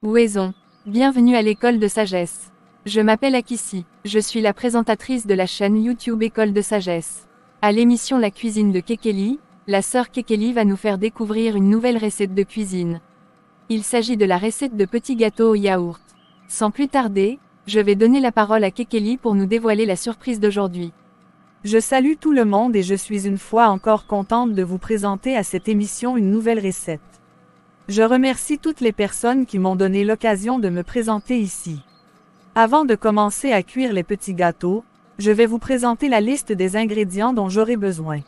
Ouaison. Bienvenue à l'école de sagesse. Je m'appelle Akissi, je suis la présentatrice de la chaîne YouTube École de sagesse. À l'émission La cuisine de Kekeli, la sœur Kekeli va nous faire découvrir une nouvelle recette de cuisine. Il s'agit de la recette de petits gâteaux au yaourt. Sans plus tarder, je vais donner la parole à Kekeli pour nous dévoiler la surprise d'aujourd'hui. Je salue tout le monde et je suis une fois encore contente de vous présenter à cette émission une nouvelle recette. Je remercie toutes les personnes qui m'ont donné l'occasion de me présenter ici. Avant de commencer à cuire les petits gâteaux, je vais vous présenter la liste des ingrédients dont j'aurai besoin.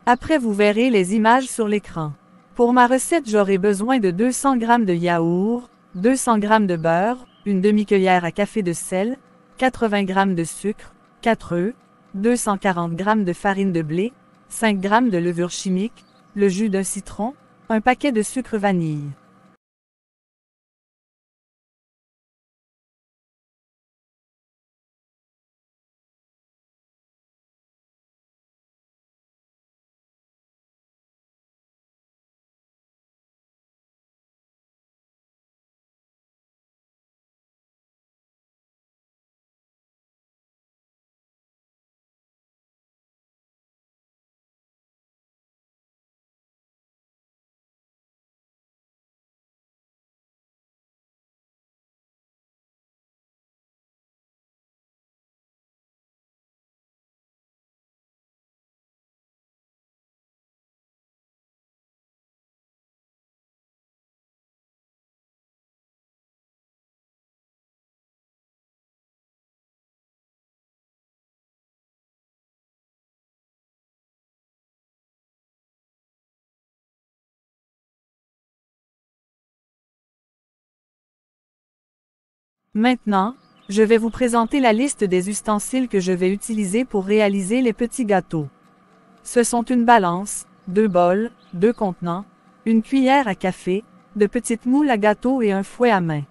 Après vous verrez les images sur l'écran. Pour ma recette j'aurai besoin de 200 g de yaourt, 200 g de beurre, une demi-cuillère à café de sel, 80 g de sucre, 4 œufs, 240 g de farine de blé, 5 g de levure chimique, le jus d'un citron, un paquet de sucre vanille. Maintenant, je vais vous présenter la liste des ustensiles que je vais utiliser pour réaliser les petits gâteaux. Ce sont une balance, 2 bols, 2 contenants, une cuillère à café, de petites moules à gâteau et un fouet à main.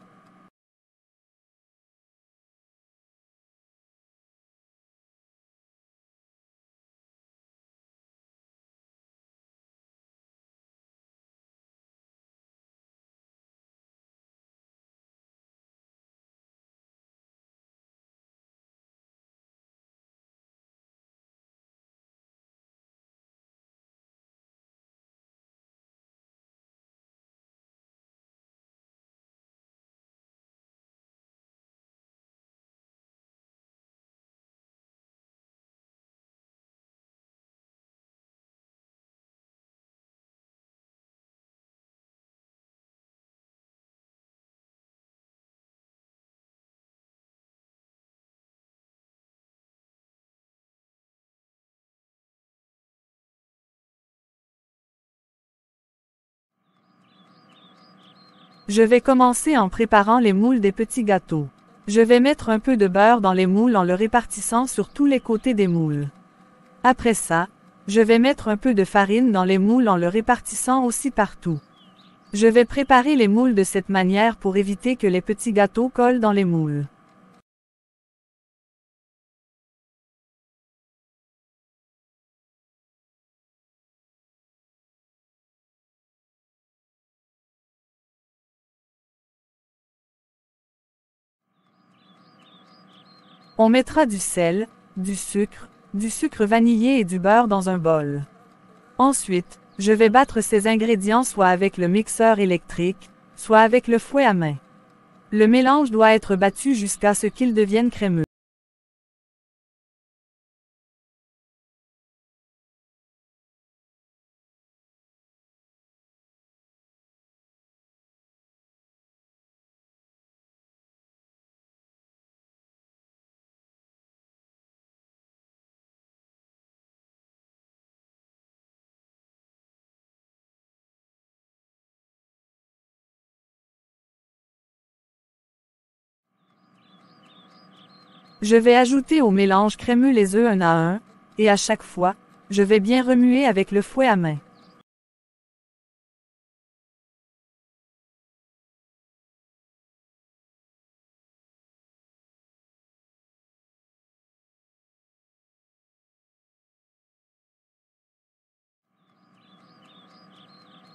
Je vais commencer en préparant les moules des petits gâteaux. Je vais mettre un peu de beurre dans les moules en le répartissant sur tous les côtés des moules. Après ça, je vais mettre un peu de farine dans les moules en le répartissant aussi partout. Je vais préparer les moules de cette manière pour éviter que les petits gâteaux collent dans les moules. On mettra du sel, du sucre vanillé et du beurre dans un bol. Ensuite, je vais battre ces ingrédients soit avec le mixeur électrique, soit avec le fouet à main. Le mélange doit être battu jusqu'à ce qu'il devienne crémeux. Je vais ajouter au mélange crémeux les œufs un à un, et à chaque fois, je vais bien remuer avec le fouet à main.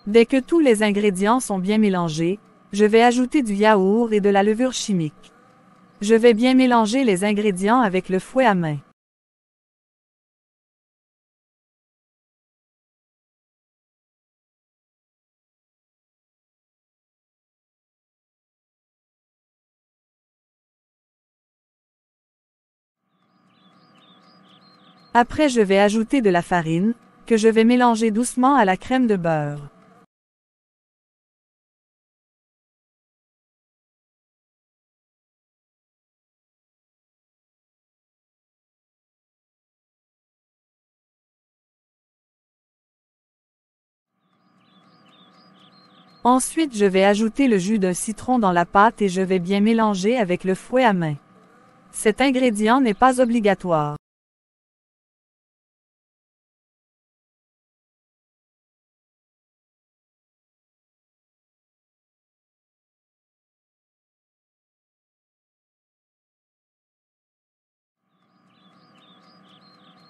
Dès que tous les ingrédients sont bien mélangés, Je vais ajouter du yaourt et de la levure chimique. Je vais bien mélanger les ingrédients avec le fouet à main. Après, je vais ajouter de la farine, que je vais mélanger doucement à la crème de beurre. Ensuite, je vais ajouter le jus d'un citron dans la pâte et je vais bien mélanger avec le fouet à main. Cet ingrédient n'est pas obligatoire.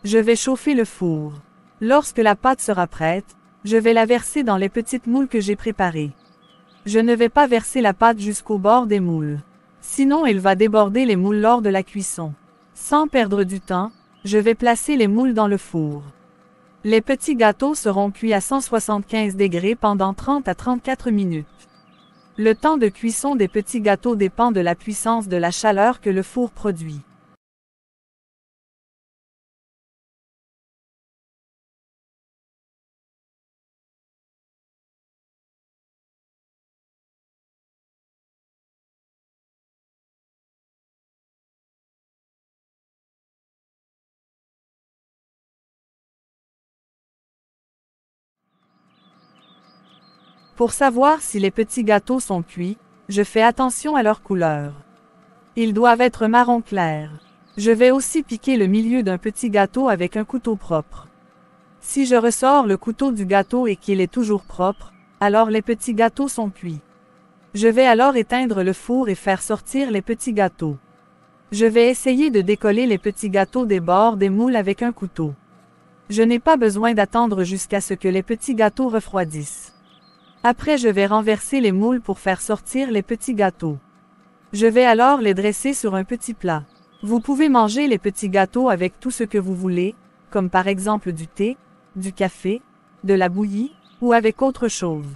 Je vais chauffer le four. Lorsque la pâte sera prête, je vais la verser dans les petites moules que j'ai préparées. Je ne vais pas verser la pâte jusqu'au bord des moules. Sinon, elle va déborder les moules lors de la cuisson. Sans perdre du temps, je vais placer les moules dans le four. Les petits gâteaux seront cuits à 175 degrés pendant 30 à 34 minutes. Le temps de cuisson des petits gâteaux dépend de la puissance de la chaleur que le four produit. Pour savoir si les petits gâteaux sont cuits, je fais attention à leur couleur. Ils doivent être marron clair. Je vais aussi piquer le milieu d'un petit gâteau avec un couteau propre. Si je ressors le couteau du gâteau et qu'il est toujours propre, alors les petits gâteaux sont cuits. Je vais alors éteindre le four et faire sortir les petits gâteaux. Je vais essayer de décoller les petits gâteaux des bords des moules avec un couteau. Je n'ai pas besoin d'attendre jusqu'à ce que les petits gâteaux refroidissent. Après, je vais renverser les moules pour faire sortir les petits gâteaux. Je vais alors les dresser sur un petit plat. Vous pouvez manger les petits gâteaux avec tout ce que vous voulez, comme par exemple du thé, du café, de la bouillie, ou avec autre chose.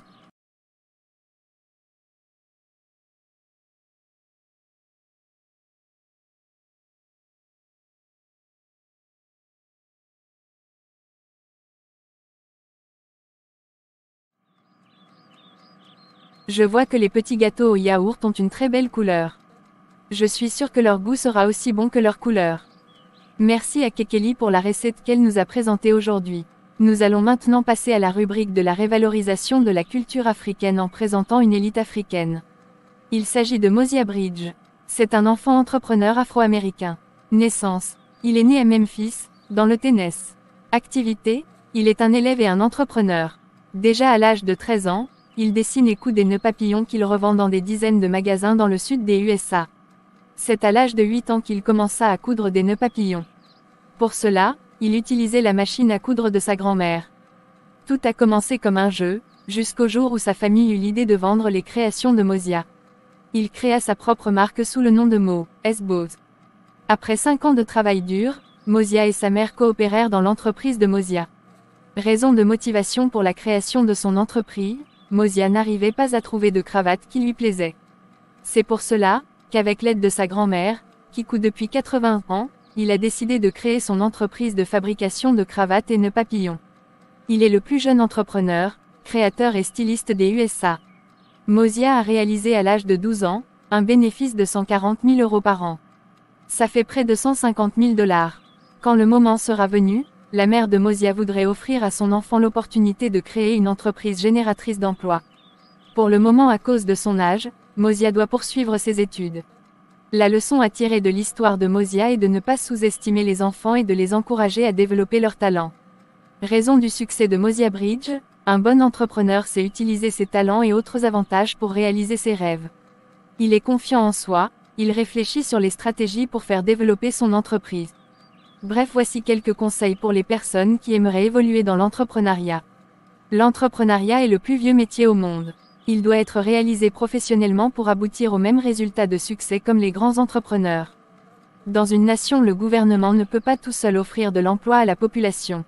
Je vois que les petits gâteaux au yaourt ont une très belle couleur. Je suis sûre que leur goût sera aussi bon que leur couleur. Merci à Kekeli pour la recette qu'elle nous a présentée aujourd'hui. Nous allons maintenant passer à la rubrique de la révalorisation de la culture africaine en présentant une élite africaine. Il s'agit de Mosiah Bridge. C'est un enfant entrepreneur afro-américain. Naissance. Il est né à Memphis, dans le Tennessee. Activité. Il est un élève et un entrepreneur. Déjà à l'âge de 13 ans, il dessine et coud des nœuds papillons qu'il revend dans des dizaines de magasins dans le sud des USA. C'est à l'âge de 8 ans qu'il commença à coudre des nœuds papillons. Pour cela, il utilisait la machine à coudre de sa grand-mère. Tout a commencé comme un jeu, jusqu'au jour où sa famille eut l'idée de vendre les créations de Mosiah. Il créa sa propre marque sous le nom de Mo S-Bows. Après 5 ans de travail dur, Mosiah et sa mère coopérèrent dans l'entreprise de Mosiah. Raison de motivation pour la création de son entreprise, Mosiah n'arrivait pas à trouver de cravate qui lui plaisait. C'est pour cela, qu'avec l'aide de sa grand-mère, qui coud depuis 80 ans, il a décidé de créer son entreprise de fabrication de cravates et nœuds papillons. Il est le plus jeune entrepreneur, créateur et styliste des USA. Mosiah a réalisé à l'âge de 12 ans, un bénéfice de 140 000 € par an. Ça fait près de 150 000 $. Quand le moment sera venu, la mère de Mosiah voudrait offrir à son enfant l'opportunité de créer une entreprise génératrice d'emplois. Pour le moment, à cause de son âge, Mosiah doit poursuivre ses études. La leçon à tirer de l'histoire de Mosiah est de ne pas sous-estimer les enfants et de les encourager à développer leurs talents. Raison du succès de Mosiah Bridge, un bon entrepreneur sait utiliser ses talents et autres avantages pour réaliser ses rêves. Il est confiant en soi, il réfléchit sur les stratégies pour faire développer son entreprise. Bref, voici quelques conseils pour les personnes qui aimeraient évoluer dans l'entrepreneuriat. L'entrepreneuriat est le plus vieux métier au monde. Il doit être réalisé professionnellement pour aboutir aux mêmes résultats de succès comme les grands entrepreneurs. Dans une nation, le gouvernement ne peut pas tout seul offrir de l'emploi à la population.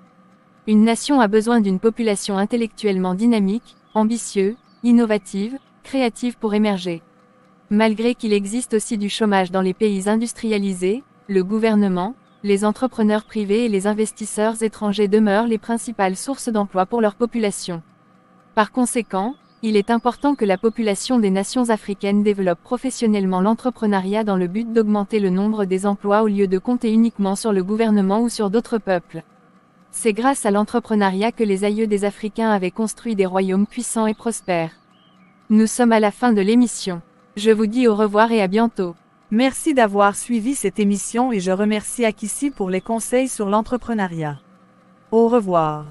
Une nation a besoin d'une population intellectuellement dynamique, ambitieuse, innovative, créative pour émerger. Malgré qu'il existe aussi du chômage dans les pays industrialisés, le gouvernement, les entrepreneurs privés et les investisseurs étrangers demeurent les principales sources d'emploi pour leur population. Par conséquent, il est important que la population des nations africaines développe professionnellement l'entrepreneuriat dans le but d'augmenter le nombre des emplois au lieu de compter uniquement sur le gouvernement ou sur d'autres peuples. C'est grâce à l'entrepreneuriat que les aïeux des Africains avaient construit des royaumes puissants et prospères. Nous sommes à la fin de l'émission. Je vous dis au revoir et à bientôt. Merci d'avoir suivi cette émission et je remercie Akissi pour les conseils sur l'entrepreneuriat. Au revoir.